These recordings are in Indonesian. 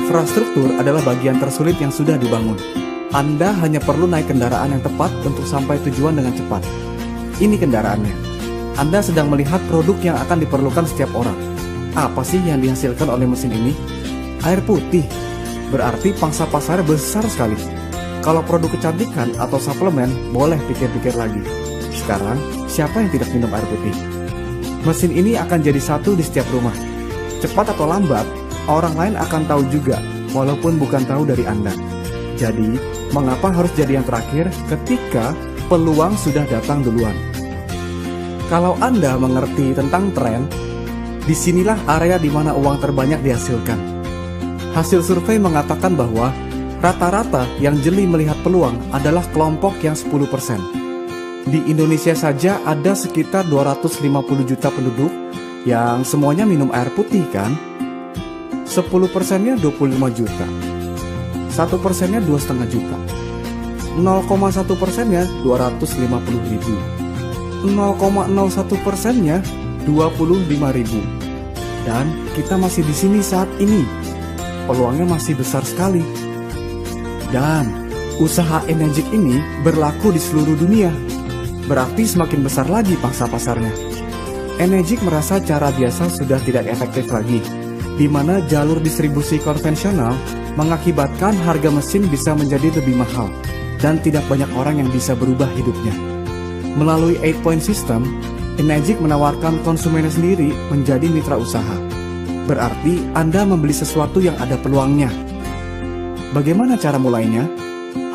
Infrastruktur adalah bagian tersulit yang sudah dibangun. Anda hanya perlu naik kendaraan yang tepat untuk sampai tujuan dengan cepat. Ini kendaraannya. Anda sedang melihat produk yang akan diperlukan setiap orang. Apa sih yang dihasilkan oleh mesin ini? Air putih. Berarti pangsa pasar besar sekali. Kalau produk kecantikan atau suplemen, boleh pikir-pikir lagi. Sekarang, siapa yang tidak minum air putih? Mesin ini akan jadi satu di setiap rumah. Cepat atau lambat, orang lain akan tahu juga, walaupun bukan tahu dari Anda. Jadi, mengapa harus jadi yang terakhir ketika peluang sudah datang duluan? Kalau Anda mengerti tentang tren, disinilah area di mana uang terbanyak dihasilkan. Hasil survei mengatakan bahwa rata-rata yang jeli melihat peluang adalah kelompok yang 10%. Di Indonesia saja ada sekitar 250 juta penduduk yang semuanya minum air putih kan? 10%-nya 25 juta. 1%-nya 2,5 juta. 0,1%-nya 250 ribu. 0,01%-nya 25 ribu. Dan kita masih di sini saat ini. Peluangnya masih besar sekali. Dan usaha Enegic ini berlaku di seluruh dunia. Berarti semakin besar lagi pangsa pasarnya. Enegic merasa cara biasa sudah tidak efektif lagi, di mana jalur distribusi konvensional mengakibatkan harga mesin bisa menjadi lebih mahal dan tidak banyak orang yang bisa berubah hidupnya. Melalui 8-point system, Enegic menawarkan konsumennya sendiri menjadi mitra usaha. Berarti Anda membeli sesuatu yang ada peluangnya. Bagaimana cara mulainya?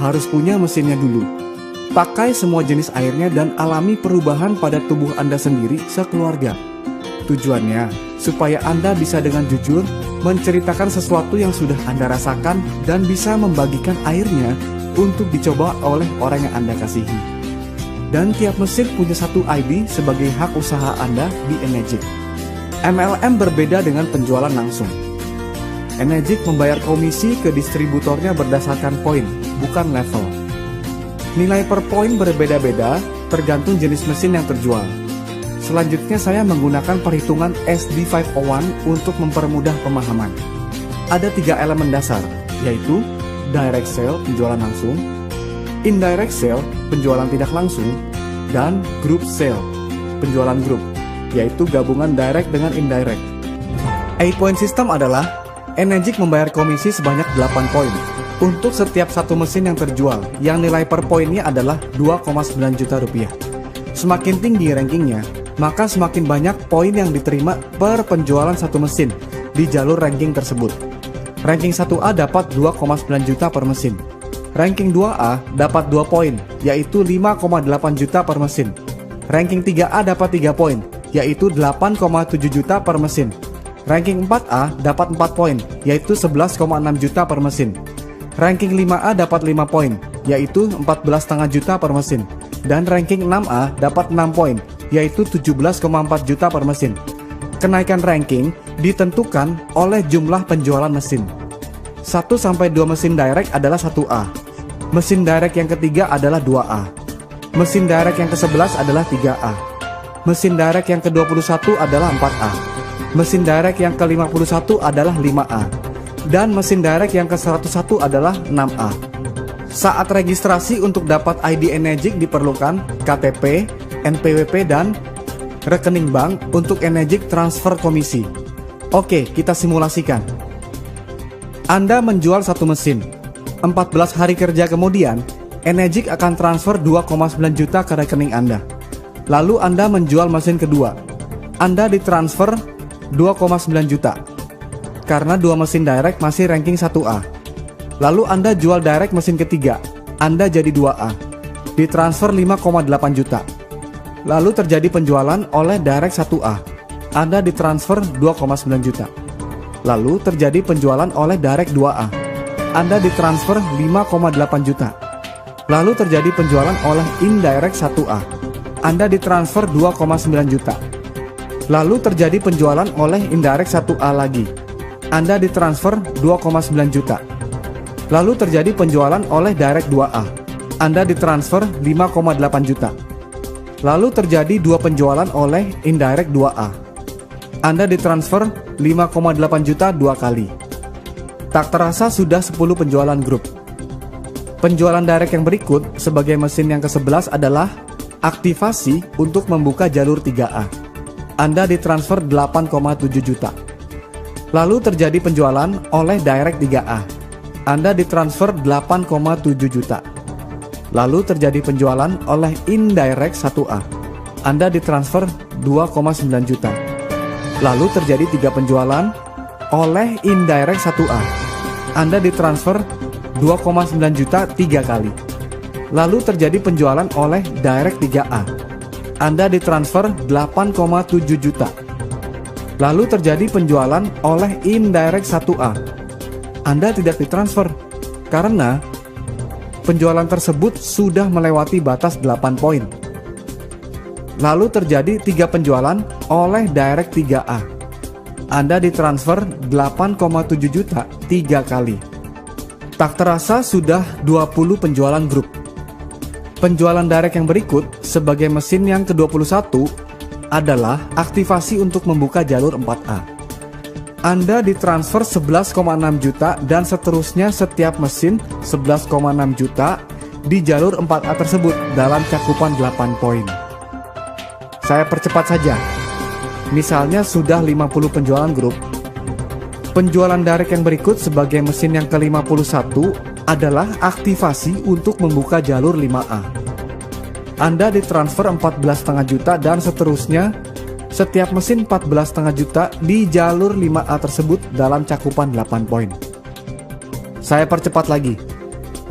Harus punya mesinnya dulu. Pakai semua jenis airnya dan alami perubahan pada tubuh Anda sendiri sekeluarga. Tujuannya, supaya Anda bisa dengan jujur menceritakan sesuatu yang sudah Anda rasakan dan bisa membagikan airnya untuk dicoba oleh orang yang Anda kasihi. Dan tiap mesin punya satu ID sebagai hak usaha Anda di Enegic. MLM berbeda dengan penjualan langsung. Enegic membayar komisi ke distributornya berdasarkan poin, bukan level. Nilai per poin berbeda-beda tergantung jenis mesin yang terjual. Selanjutnya saya menggunakan perhitungan SD501 untuk mempermudah pemahaman. Ada 3 elemen dasar, yaitu direct sale, penjualan langsung, indirect sale, penjualan tidak langsung, dan group sale, penjualan grup, yaitu gabungan direct dengan indirect. 8-point system adalah Enegic membayar komisi sebanyak 8 poin untuk setiap satu mesin yang terjual, yang nilai per poinnya adalah 2,9 juta rupiah. Semakin tinggi rankingnya, maka semakin banyak poin yang diterima per penjualan satu mesin di jalur ranking tersebut. Ranking 1A dapat 2,9 juta per mesin. Ranking 2A dapat 2 poin, yaitu 5,8 juta per mesin. Ranking 3A dapat 3 poin, yaitu 8,7 juta per mesin. Ranking 4A dapat 4 poin, yaitu 11,6 juta per mesin. Ranking 5A dapat 5 poin, yaitu 14,5 juta per mesin. Dan ranking 6A dapat 6 poin, yaitu 17,4 juta per mesin. Kenaikan ranking ditentukan oleh jumlah penjualan mesin. 1-2 mesin direct adalah 1A. Mesin direct yang ketiga adalah 2A. Mesin direct yang ke-11 adalah 3A. Mesin direct yang ke-21 adalah 4A. Mesin direct yang ke-51 adalah 5A. Dan mesin direct yang ke-101 adalah 6A. Saat registrasi untuk dapat ID Enegic diperlukan KTP, NPWP, dan rekening bank untuk Enegic transfer komisi. Oke, kita simulasikan. Anda menjual satu mesin. 14 hari kerja kemudian, Enegic akan transfer 2,9 juta ke rekening Anda. Lalu Anda menjual mesin kedua. Anda ditransfer 2,9 juta. Karena 2 mesin direct masih ranking 1A. Lalu Anda jual direct mesin ketiga. Anda jadi 2A. Ditransfer 5,8 juta. Lalu terjadi penjualan oleh direct 1A. Anda ditransfer 2,9 juta. Lalu terjadi penjualan oleh direct 2A. Anda ditransfer 5,8 juta. Lalu terjadi penjualan oleh indirect 1A. Anda ditransfer 2,9 juta. Lalu terjadi penjualan oleh indirect 1A lagi. Anda ditransfer 2,9 juta. Lalu terjadi penjualan oleh direct 2A. Anda ditransfer 5,8 juta. Lalu terjadi 2 penjualan oleh indirect 2A. Anda ditransfer 5,8 juta 2 kali. Tak terasa sudah 10 penjualan grup. Penjualan direct yang berikut sebagai mesin yang ke-11 adalah aktivasi untuk membuka jalur 3A. Anda ditransfer 8,7 juta. Lalu terjadi penjualan oleh direct 3A. Anda ditransfer 8,7 juta. Lalu terjadi penjualan oleh indirect 1A. Anda ditransfer 2,9 juta. Lalu terjadi 3 penjualan oleh indirect 1A. Anda ditransfer 2,9 juta 3 kali. Lalu terjadi penjualan oleh direct 3A. Anda ditransfer 8,7 juta. Lalu terjadi penjualan oleh indirect 1A. Anda tidak ditransfer karena penjualan tersebut sudah melewati batas 8 poin. Lalu terjadi 3 penjualan oleh direct 3A. Anda ditransfer 8,7 juta 3 kali. Tak terasa sudah 20 penjualan grup. Penjualan direct yang berikut sebagai mesin yang ke-21 adalah aktivasi untuk membuka jalur 4A. Anda ditransfer 11,6 juta dan seterusnya setiap mesin 11,6 juta di jalur 4A tersebut dalam cakupan 8 poin. Saya percepat saja. Misalnya sudah 50 penjualan grup. Penjualan direct yang berikut sebagai mesin yang ke-51 adalah aktivasi untuk membuka jalur 5A. Anda ditransfer 14,5 juta dan seterusnya setiap mesin 14,5 juta di jalur 5A tersebut dalam cakupan 8 poin. Saya percepat lagi.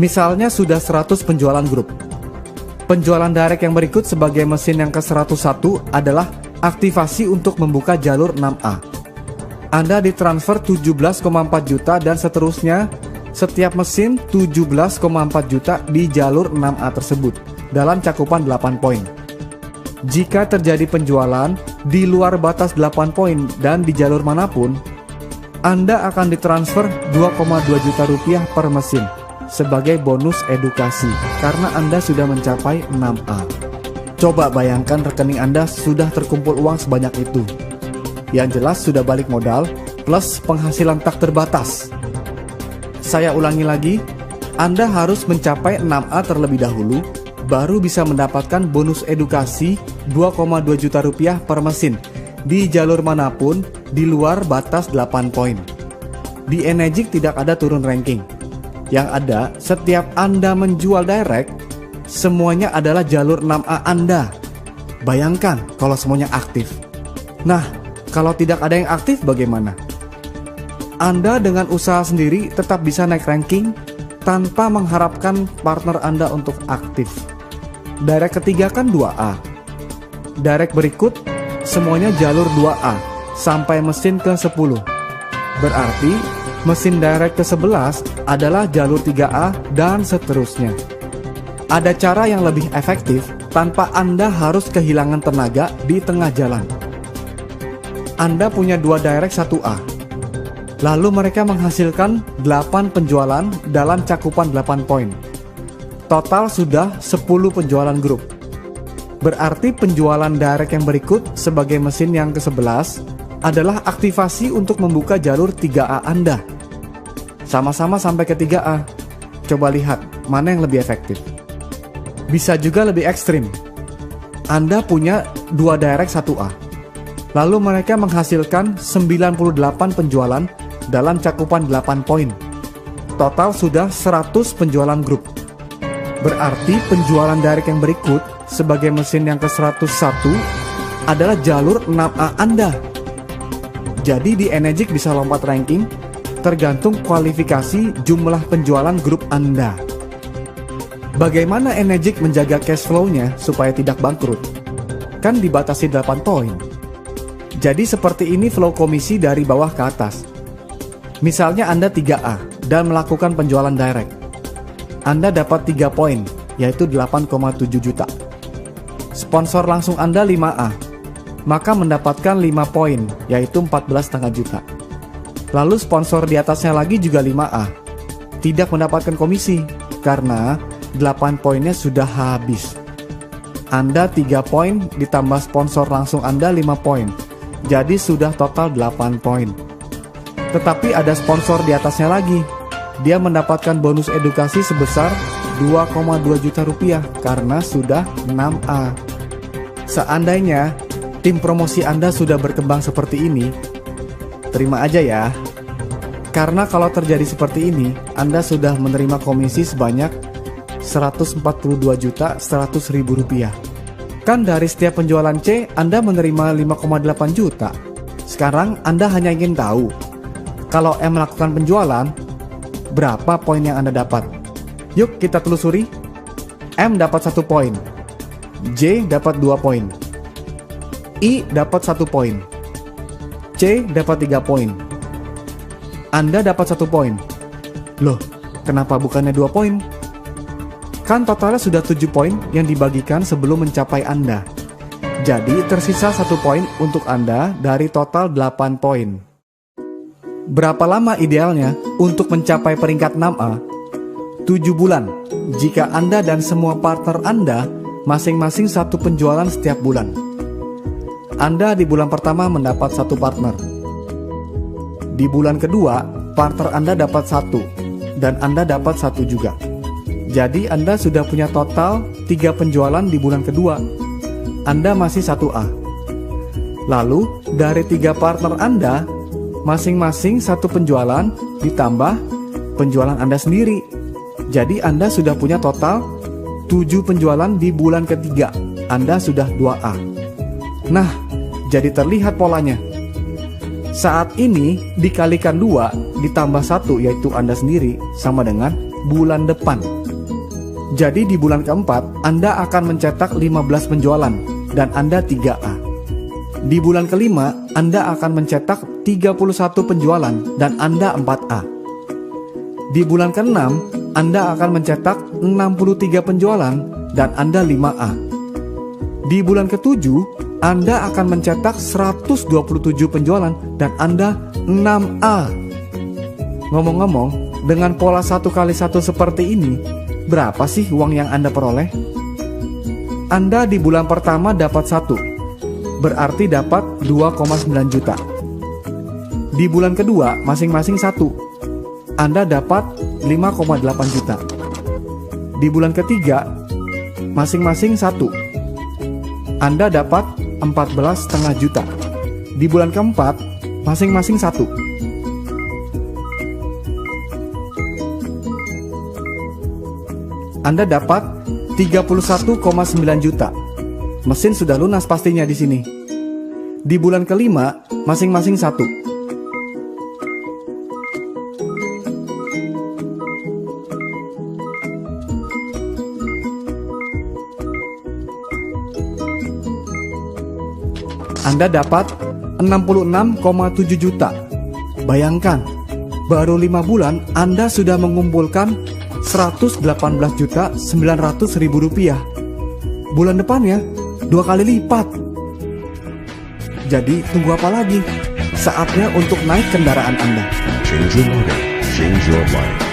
Misalnya sudah 100 penjualan grup. Penjualan direct yang berikut sebagai mesin yang ke-101 adalah aktivasi untuk membuka jalur 6A. Anda ditransfer 17,4 juta dan seterusnya setiap mesin 17,4 juta di jalur 6A tersebut dalam cakupan 8 poin. Jika terjadi penjualan di luar batas 8 poin dan di jalur manapun, Anda akan ditransfer 2,2 juta rupiah per mesin sebagai bonus edukasi karena Anda sudah mencapai 6A. Coba bayangkan rekening Anda sudah terkumpul uang sebanyak itu. Yang jelas sudah balik modal plus penghasilan tak terbatas. Saya ulangi lagi, Anda harus mencapai 6A terlebih dahulu, baru bisa mendapatkan bonus edukasi 2,2 juta rupiah per mesin di jalur manapun di luar batas 8 poin. Di Enegic tidak ada turun ranking. Yang ada, setiap Anda menjual direct, semuanya adalah jalur 6A Anda. Bayangkan kalau semuanya aktif. Nah, kalau tidak ada yang aktif bagaimana? Anda dengan usaha sendiri tetap bisa naik ranking tanpa mengharapkan partner Anda untuk aktif. Direct ketiga kan 2A. Direct berikut semuanya jalur 2A sampai mesin ke-10. Berarti mesin direct ke-11 adalah jalur 3A dan seterusnya. Ada cara yang lebih efektif tanpa Anda harus kehilangan tenaga di tengah jalan. Anda punya 2 direct 1A. Lalu mereka menghasilkan 8 penjualan dalam cakupan 8 poin. Total sudah 10 penjualan grup. Berarti penjualan direct yang berikut sebagai mesin yang ke-11 adalah aktivasi untuk membuka jalur 3A Anda. Sama-sama sampai ke 3A. Coba lihat mana yang lebih efektif. Bisa juga lebih ekstrim. Anda punya 2 direct 1A. Lalu mereka menghasilkan 98 penjualan dalam cakupan 8 poin. Total sudah 100 penjualan grup. Berarti penjualan direct yang berikut sebagai mesin yang ke-101 adalah jalur 6A Anda. Jadi di Enegic bisa lompat ranking tergantung kualifikasi jumlah penjualan grup Anda. Bagaimana Enegic menjaga cash flow-nya supaya tidak bangkrut? Kan dibatasi 8 poin. Jadi seperti ini flow komisi dari bawah ke atas. Misalnya Anda 3A dan melakukan penjualan direct. Anda dapat 3 poin, yaitu 8,7 juta. Sponsor langsung Anda 5A, maka mendapatkan 5 poin, yaitu 14,5 juta. Lalu sponsor di atasnya lagi juga 5A, tidak mendapatkan komisi, karena 8 poinnya sudah habis. Anda 3 poin ditambah sponsor langsung Anda 5 poin, jadi sudah total 8 poin. Tetapi ada sponsor di atasnya lagi. Dia mendapatkan bonus edukasi sebesar 2,2 juta rupiah karena sudah 6A. Seandainya tim promosi Anda sudah berkembang seperti ini, terima aja ya. Karena kalau terjadi seperti ini, Anda sudah menerima komisi sebanyak 142.100.000 rupiah. Kan dari setiap penjualan C, Anda menerima 5,8 juta. Sekarang Anda hanya ingin tahu, kalau M melakukan penjualan, berapa poin yang Anda dapat? Yuk kita telusuri. M dapat 1 poin, J dapat 2 poin, I dapat 1 poin, C dapat 3 poin. Anda dapat 1 poin. Loh, kenapa bukannya 2 poin? Kan totalnya sudah 7 poin yang dibagikan sebelum mencapai Anda. Jadi tersisa 1 poin untuk Anda dari total 8 poin. Berapa lama idealnya untuk mencapai peringkat 6A? 7 bulan jika Anda dan semua partner Anda masing-masing 1 penjualan setiap bulan. Anda di bulan pertama mendapat 1 partner. Di bulan kedua, partner Anda dapat 1 dan Anda dapat 1 juga. Jadi Anda sudah punya total 3 penjualan di bulan kedua. Anda masih 1A. Lalu dari 3 partner Anda, masing-masing 1 penjualan ditambah penjualan Anda sendiri. Jadi Anda sudah punya total 7 penjualan di bulan ketiga. Anda sudah 2A. Nah, jadi terlihat polanya. Saat ini dikalikan 2 ditambah 1 yaitu Anda sendiri sama dengan bulan depan. Jadi di bulan keempat Anda akan mencetak 15 penjualan dan Anda 3A. Di bulan kelima, Anda akan mencetak 31 penjualan dan Anda 4A. Di bulan ke-6, Anda akan mencetak 63 penjualan dan Anda 5A. Di bulan ke-7, Anda akan mencetak 127 penjualan dan Anda 6A. Ngomong-ngomong, dengan pola 1x1 seperti ini, berapa sih uang yang Anda peroleh? Anda di bulan pertama dapat 1. Berarti dapat 2,9 juta. Di bulan kedua masing-masing 1. Anda dapat 5,8 juta. Di bulan ketiga masing-masing 1. Anda dapat 14,5 juta. Di bulan keempat masing-masing 1. Anda dapat 31,9 juta. Mesin sudah lunas pastinya di sini. Di bulan kelima, masing-masing 1. Anda dapat 66,7 juta. Bayangkan, baru 5 bulan Anda sudah mengumpulkan 118.900.000 rupiah. Bulan depannya 2 kali lipat. Jadi tunggu apa lagi? Saatnya untuk naik kendaraan Anda. Change your motor, change your life.